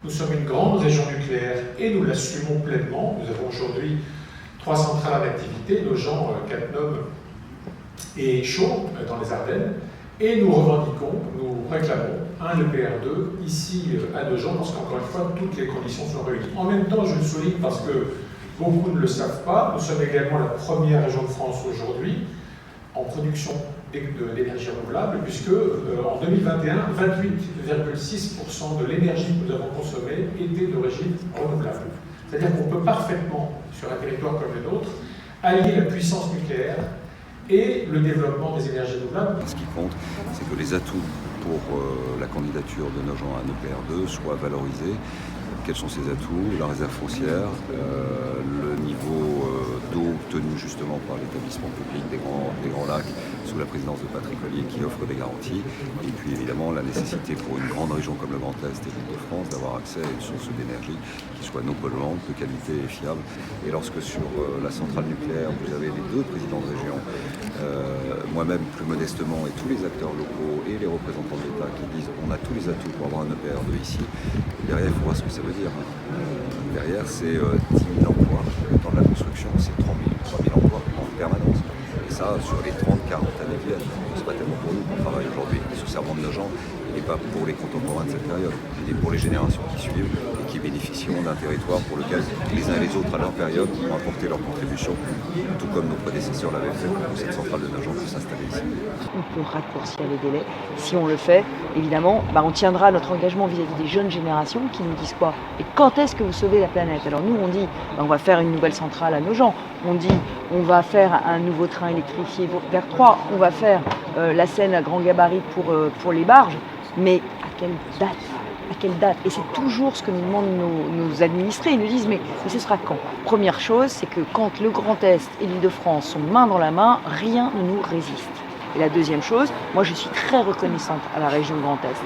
Nous sommes une grande région nucléaire et nous l'assumons pleinement. Nous avons aujourd'hui 3 centrales en activité, Nogent, Cattenom et Chaux, dans les Ardennes. Et nous revendiquons, nous réclamons un EPR2 ici à Nogent, parce qu'encore une fois, toutes les conditions sont réunies. En même temps, je le souligne parce que beaucoup ne le savent pas, nous sommes également la première région de France aujourd'hui en production d'énergie renouvelable, puisque en 2021, 28,6% de l'énergie que nous avons consommée était d'origine renouvelable. C'est-à-dire qu'on peut parfaitement, sur un territoire comme le nôtre, allier la puissance nucléaire et le développement des énergies renouvelables. Ce qui compte, c'est que les atouts pour la candidature de Nogent à un EPR2 soient valorisés. Quels sont ces atouts? La réserve foncière, le niveau d'eau obtenu justement par l'établissement public des Grands Lacs sous la présidence de Patrick Ollier qui offre des garanties, et puis évidemment la nécessité pour une grande région comme le Grand Est et l'Île-de-France d'avoir accès à une source d'énergie qui soit non polluante, de qualité et fiable. Et lorsque sur la centrale nucléaire vous avez les 2 présidents de région, moi-même plus modestement et tous les acteurs locaux et les représentants de l'État qui disent on a tous les atouts pour avoir un EPR2 ici, derrière il faut voir ce que ça veut dire. Derrière c'est 10 000 emplois, le temps de la construction c'est 3 000 emplois en permanence. Et ça sur les 30-40 années qui viennent. C'est pas tellement pour nous qu'on travaille aujourd'hui. Ce serment de Nogent, il n'est pas pour les contemporains de cette période, il est pour les générations qui suivent et qui bénéficieront d'un territoire pour lequel les uns et les autres à leur période ont apporté leur contribution, tout comme nos prédécesseurs l'avaient fait pour que cette centrale de Nogent puisse s'installer ici. On peut raccourcir les délais. Si on le fait, évidemment, on tiendra notre engagement vis-à-vis des jeunes générations qui nous disent quoi? Et quand est-ce que vous sauvez la planète? Alors nous, on dit, on va faire une nouvelle centrale à Nogent. On dit, on va faire un nouveau train électrifié vers Troyes. On va faire la Seine à grand gabarit pour les barges. Mais à quelle date? À quelle date? Et c'est toujours ce que nous demandent nos administrés. Ils nous disent, mais ce sera quand? Première chose, c'est que quand le Grand Est et l'Île-de-France sont main dans la main, rien ne nous résiste. Et la deuxième chose, moi je suis très reconnaissante à la région Grand Est,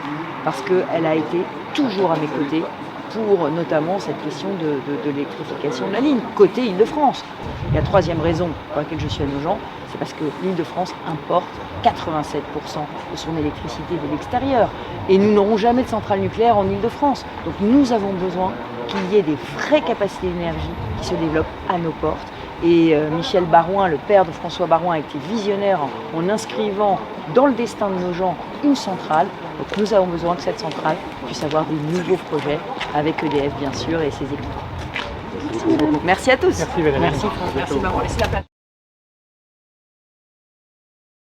parce qu'elle a été toujours à mes côtés pour notamment cette question de l'électrification de la ligne, côté Île-de-France. Et la troisième raison pour laquelle je suis à Nogent, c'est parce que l'Île-de-France importe 87% de son électricité de l'extérieur. Et nous n'aurons jamais de centrale nucléaire en Île-de-France. Donc nous avons besoin qu'il y ait des vraies capacités d'énergie qui se développent à nos portes. Et Michel Barouin, le père de François Barouin, a été visionnaire en inscrivant dans le destin de Nogent une centrale. Donc nous avons besoin que cette centrale puisse avoir des nouveaux projets, avec EDF bien sûr et ses équipes. Merci à tous. Merci Valérie. Merci de m'avoir laissé la place.